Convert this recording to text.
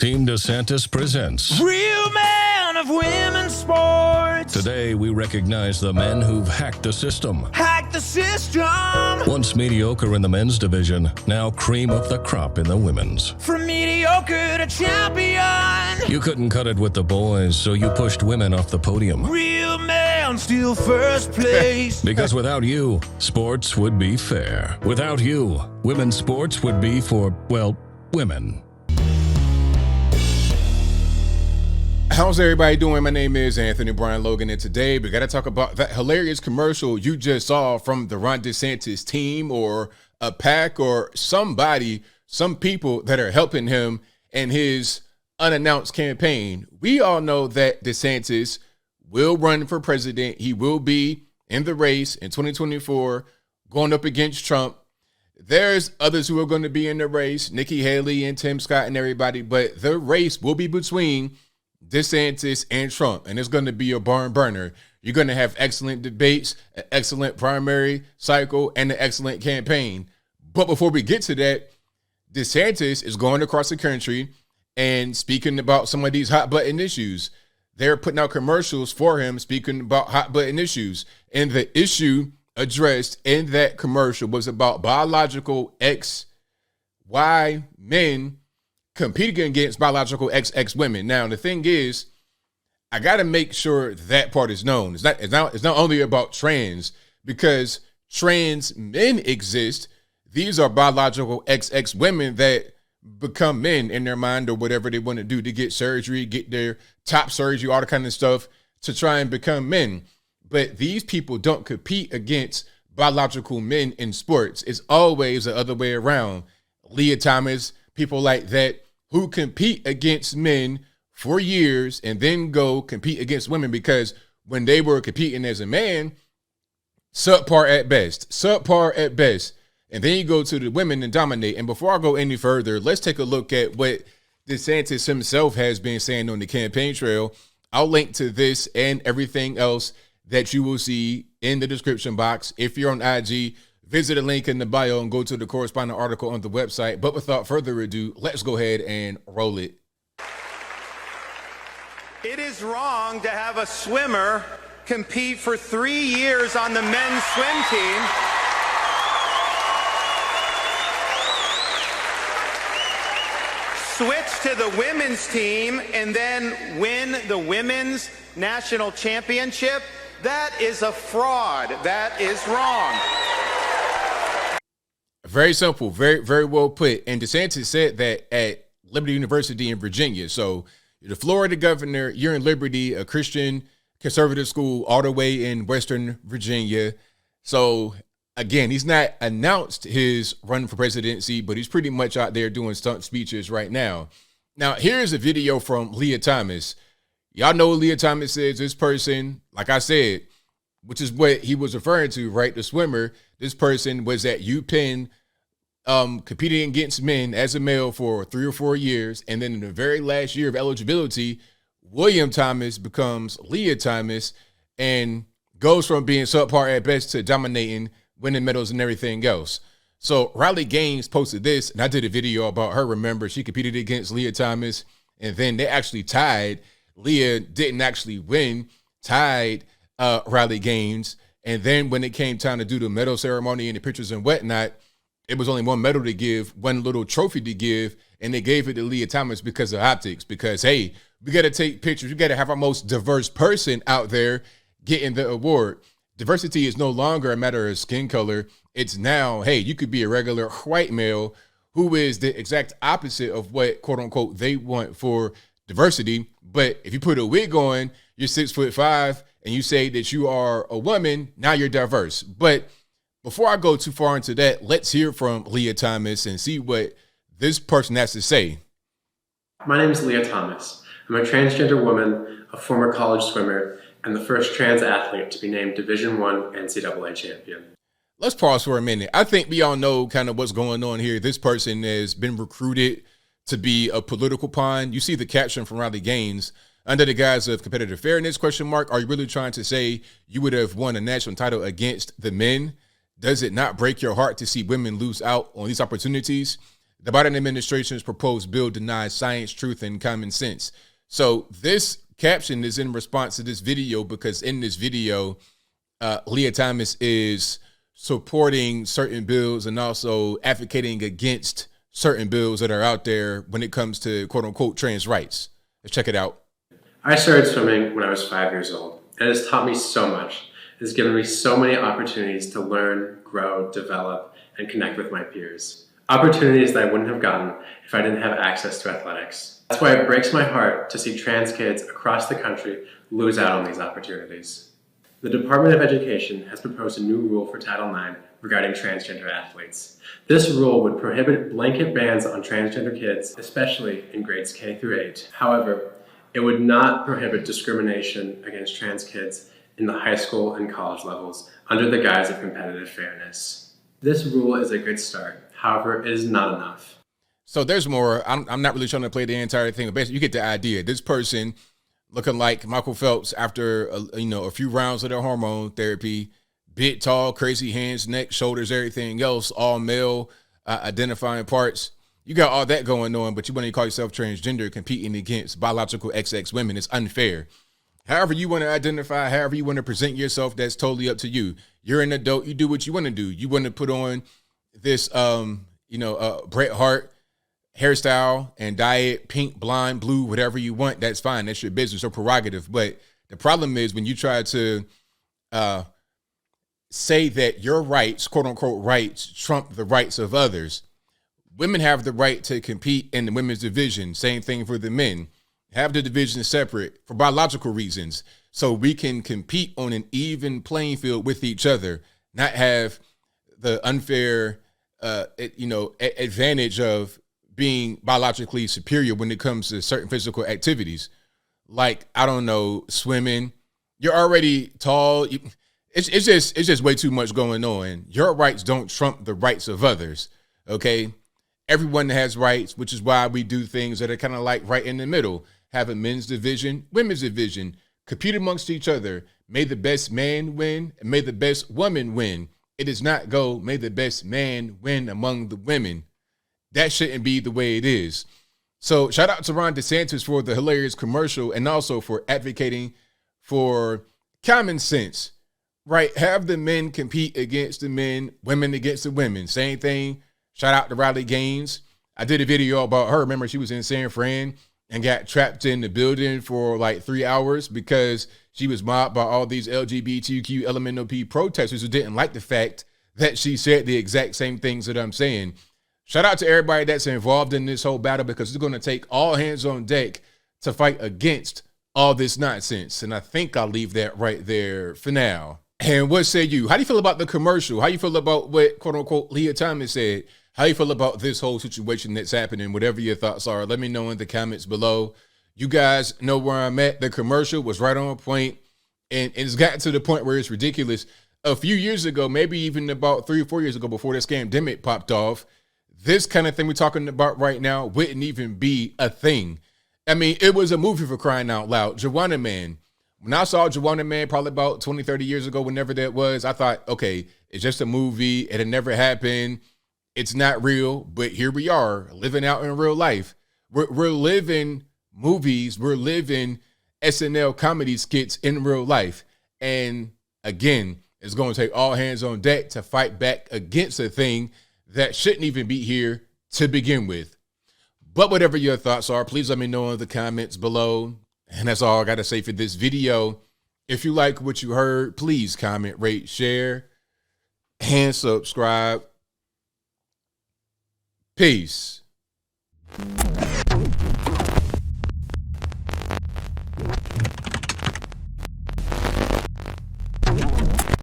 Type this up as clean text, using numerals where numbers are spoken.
Team DeSantis presents Real Man of Women's Sports. Today we recognize the men who've hacked the system. Hack the system. Once mediocre in the men's division, now cream of the crop in the women's. From mediocre to champion. You couldn't cut it with the boys, so you pushed women off the podium. Real man still first place. Because without you, sports would be fair. Without you, women's sports would be for, well, women. How's everybody doing? My name is Anthony Brian Logan, and today we got to talk about that hilarious commercial you just saw from the Ron DeSantis team or a PAC or somebody, some people that are helping him in his unannounced campaign. We all know that DeSantis will run for president. He will be in the race in 2024, going up against Trump. There's others who are going to be in the race, Nikki Haley and Tim Scott and everybody, but the race will be between DeSantis and Trump, and it's going to be a barn burner. You're going to have excellent debates, an excellent primary cycle, and an excellent campaign. But before we get to that, DeSantis is going across the country and speaking about some of these hot button issues. They're putting out commercials for him speaking about hot button issues. And the issue addressed in that commercial was about biological XY men competing against biological XX women. Now, the thing is, I got to make sure that part is known. It's not only about trans, because trans men exist. These are biological XX women that become men in their mind or whatever they want to do to get surgery, get their top surgery, all the kind of stuff to try and become men. But these people don't compete against biological men in sports. It's always the other way around. Lia Thomas, people like that, who compete against men for years and then go compete against women because when they were competing as a man, subpar at best. And then you go to the women and dominate. And before I go any further, let's take a look at what DeSantis himself has been saying on the campaign trail. I'll link to this and everything else that you will see in the description box. If you're on IG, visit a link in the bio and go to the corresponding article on the website. But without further ado, let's go ahead and roll it. It is wrong to have a swimmer compete for 3 years on the men's swim team. Switch to the women's team and then win the women's national championship. That is a fraud. That is wrong. Very simple, very, very well put. And DeSantis said that at Liberty University in Virginia. So you're the Florida governor, you're in Liberty, a Christian conservative school all the way in Western Virginia. So again, he's not announced his run for presidency, but he's pretty much out there doing stunt speeches right now. Now, here's a video from Lia Thomas. Y'all know what Lia Thomas is. This person, like I said, which is what he was referring to, right? The swimmer. This person was at UPenn competing against men as a male for 3 or 4 years. And then in the very last year of eligibility, William Thomas becomes Lia Thomas and goes from being subpar at best to dominating, winning medals and everything else. So Riley Gaines posted this, and I did a video about her. Remember, she competed against Lia Thomas, and then they actually tied. Lia didn't actually win, tied Riley Gaines. And then when it came time to do the medal ceremony and the pictures and whatnot, it was only one medal to give, one little trophy to give, and they gave it to Lia Thomas because of optics. Because, hey, we got to take pictures. We got to have our most diverse person out there getting the award. Diversity is no longer a matter of skin color. It's now, hey, you could be a regular white male who is the exact opposite of what, quote unquote, they want for diversity. But if you put a wig on, you're 6'5", and you say that you are a woman, now you're diverse. But before I go too far into that, let's hear from Lia Thomas and see what this person has to say. My name is Lia Thomas. I'm a transgender woman, a former college swimmer, and the first trans athlete to be named Division I NCAA champion. Let's pause for a minute. I think we all know kind of what's going on here. This person has been recruited to be a political pawn. You see the caption from Riley Gaines. Under the guise of competitive fairness, question mark, are you really trying to say you would have won a national title against the men? Does it not break your heart to see women lose out on these opportunities? The Biden administration's proposed bill denies science, truth, and common sense. So this caption is in response to this video because in this video, Lia Thomas is supporting certain bills and also advocating against certain bills that are out there when it comes to quote unquote trans rights. Let's check it out. I started swimming when I was 5 years old, and it has taught me so much. It has given me so many opportunities to learn, grow, develop, and connect with my peers. Opportunities that I wouldn't have gotten if I didn't have access to athletics. That's why it breaks my heart to see trans kids across the country lose out on these opportunities. The Department of Education has proposed a new rule for Title IX regarding transgender athletes. This rule would prohibit blanket bans on transgender kids, especially in grades K through 8. However, it would not prohibit discrimination against trans kids in the high school and college levels under the guise of competitive fairness. This rule is a good start. However, it is not enough. So there's more. I'm not really trying to play the entire thing, but basically you get the idea. This person looking like Michael Phelps after a few rounds of their hormone therapy, big, tall, crazy hands, neck, shoulders, everything else, all male identifying parts. You got all that going on, but you want to call yourself transgender, competing against biological XX women. It's unfair. However you want to identify, however you want to present yourself, that's totally up to you. You're an adult. You do what you want to do. You want to put on this, Bret Hart hairstyle and dye it pink, blonde, blue, whatever you want. That's fine. That's your business or prerogative. But the problem is when you try to say that your rights, quote unquote rights, trump the rights of others. Women have the right to compete in the women's division. Same thing for the men. Have the division separate for biological reasons so we can compete on an even playing field with each other, not have the unfair, advantage of being biologically superior when it comes to certain physical activities. Like, I don't know, swimming. You're already tall. It's just way too much going on. Your rights don't trump the rights of others. Okay. Everyone has rights, which is why we do things that are kind of like right in the middle. Have a men's division, women's division, compete amongst each other. May the best man win and may the best woman win. It does not go, may the best man win among the women. That shouldn't be the way it is. So shout out to Ron DeSantis for the hilarious commercial and also for advocating for common sense, right? Have the men compete against the men, women against the women. Same thing. Shout out to Riley Gaines. I did a video about her. Remember, she was in San Fran and got trapped in the building for like 3 hours because she was mobbed by all these LGBTQ LMNOP protesters who didn't like the fact that she said the exact same things that I'm saying. Shout out to everybody that's involved in this whole battle because it's going to take all hands on deck to fight against all this nonsense. And I think I'll leave that right there for now. And what say you? How do you feel about the commercial? How you feel about what, quote unquote, Lia Thomas said? How you feel about this whole situation that's happening? Whatever your thoughts are, let me know in the comments below. You guys know where I'm at. The commercial was right on point, and it's gotten to the point where it's ridiculous. A few years ago, maybe even about 3 or 4 years ago, before this scandemic popped off, this kind of thing we're talking about right now wouldn't even be a thing. I mean, it was a movie for crying out loud. Joanna Man. When I saw Joanna Man probably about 20, 30 years ago, whenever that was, I thought, okay, it's just a movie. It had never happened. It's not real, but here we are living out in real life. We're living movies. We're living SNL comedy skits in real life. And again, it's going to take all hands on deck to fight back against a thing that shouldn't even be here to begin with. But whatever your thoughts are, please let me know in the comments below. And that's all I got to say for this video. If you like what you heard, please comment, rate, share, and subscribe. Peace.